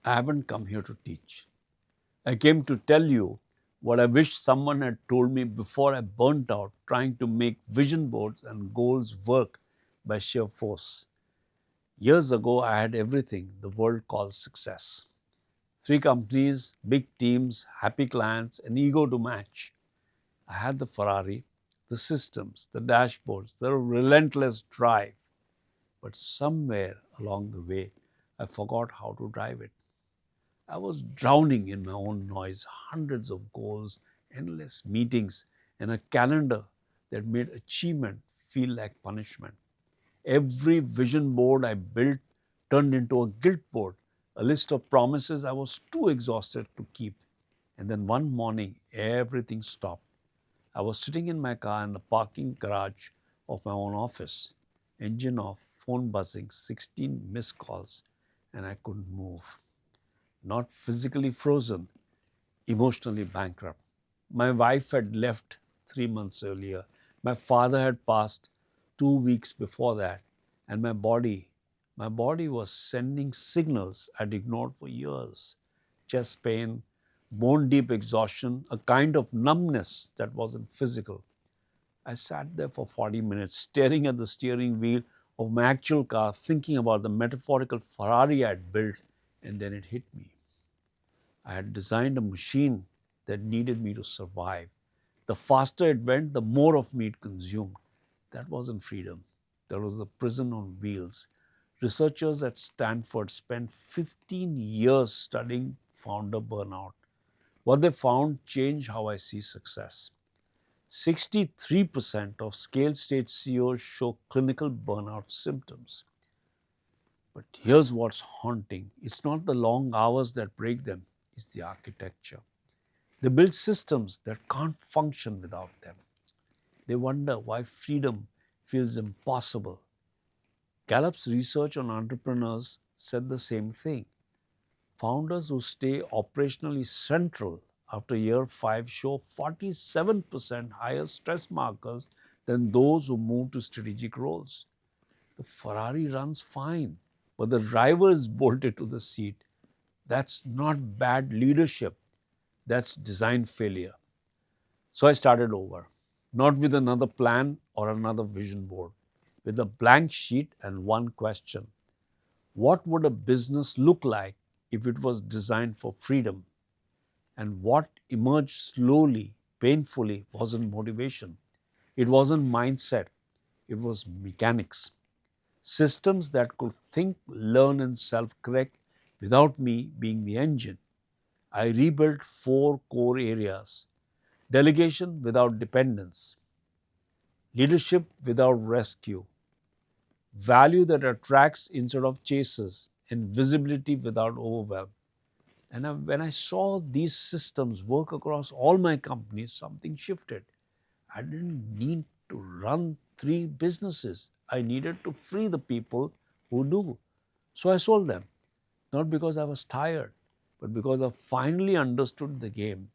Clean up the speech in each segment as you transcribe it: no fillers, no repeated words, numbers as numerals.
I haven't come here to teach. I came to tell you what I wish someone had told me before I burnt out trying to make vision boards and goals work by sheer force. Years ago, I had everything the world calls success: three companies, big teams, happy clients, an ego to match. I had the Ferrari, the systems, the dashboards, the relentless drive. But somewhere along the way, I forgot how to drive it. I was drowning in my own noise, hundreds of goals, endless meetings, and a calendar that made achievement feel like punishment. Every vision board I built turned into a guilt board, a list of promises I was too exhausted to keep. And then one morning, everything stopped. I was sitting in my car in the parking garage of my own office, engine off, phone buzzing, 16 missed calls, and I couldn't move. Not physically frozen, emotionally bankrupt. My wife had left 3 months earlier. My father had passed 2 weeks before that. And my body was sending signals I'd ignored for years. Chest pain, bone deep exhaustion, a kind of numbness that wasn't physical. I sat there for 40 minutes, staring at the steering wheel of my actual car, thinking about the metaphorical Ferrari I'd built, and then it hit me. I had designed a machine that needed me to survive. The faster it went, the more of me it consumed. That wasn't freedom. That was a prison on wheels. Researchers at Stanford spent 15 years studying founder burnout. What they found changed how I see success. 63% of scale stage CEOs show clinical burnout symptoms. But here's what's haunting: it's not the long hours that break them, it's the architecture. They build systems that can't function without them. They wonder why freedom feels impossible. Gallup's research on entrepreneurs said the same thing. Founders who stay operationally central after year 5 show 47% higher stress markers than those who move to strategic roles. The Ferrari runs fine, but the driver is bolted to the seat. That's not bad leadership, that's design failure. So I started over, not with another plan or another vision board, with a blank sheet and one question: what would a business look like if it was designed for freedom? And what emerged slowly, painfully, wasn't motivation. It wasn't mindset, it was mechanics. Systems that could think, learn, and self correct without me being the engine. I rebuilt 4 core areas: delegation without dependence, leadership without rescue, value that attracts instead of chases, and visibility without overwhelm. And when I saw these systems work across all my companies, something shifted. I didn't need to run 3 businesses. I needed to free the people who do. So I sold them, not because I was tired, but because I finally understood the game.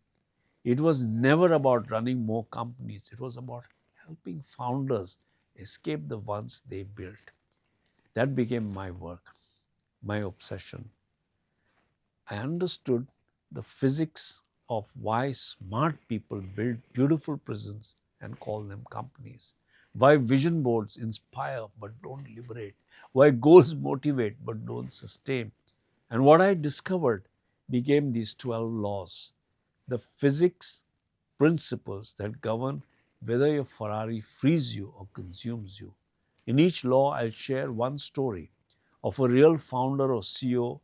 It was never about running more companies, it was about helping founders escape the ones they built. That became my work, my obsession. I understood the physics of why smart people build beautiful prisons and call them companies, why vision boards inspire but don't liberate, why goals motivate but don't sustain. And what I discovered became these 12 laws, the physics principles that govern whether your Ferrari frees you or consumes you. In each law, I'll share one story of a real founder or CEO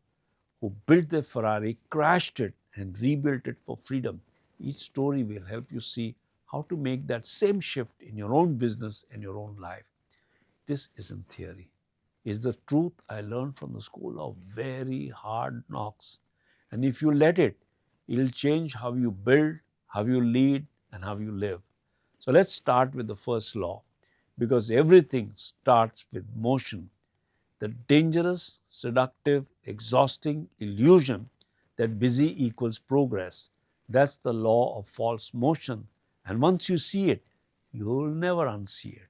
who built their Ferrari, crashed it, and rebuilt it for freedom. Each story will help you see how to make that same shift in your own business and your own life. This isn't theory. It's the truth I learned from the school of very hard knocks. And if you let it, it'll change how you build, how you lead, and how you live. So let's start with the first law, because everything starts with motion. The dangerous, seductive, exhausting illusion that busy equals progress. That's the law of false motion. And once you see it, you'll never unsee it.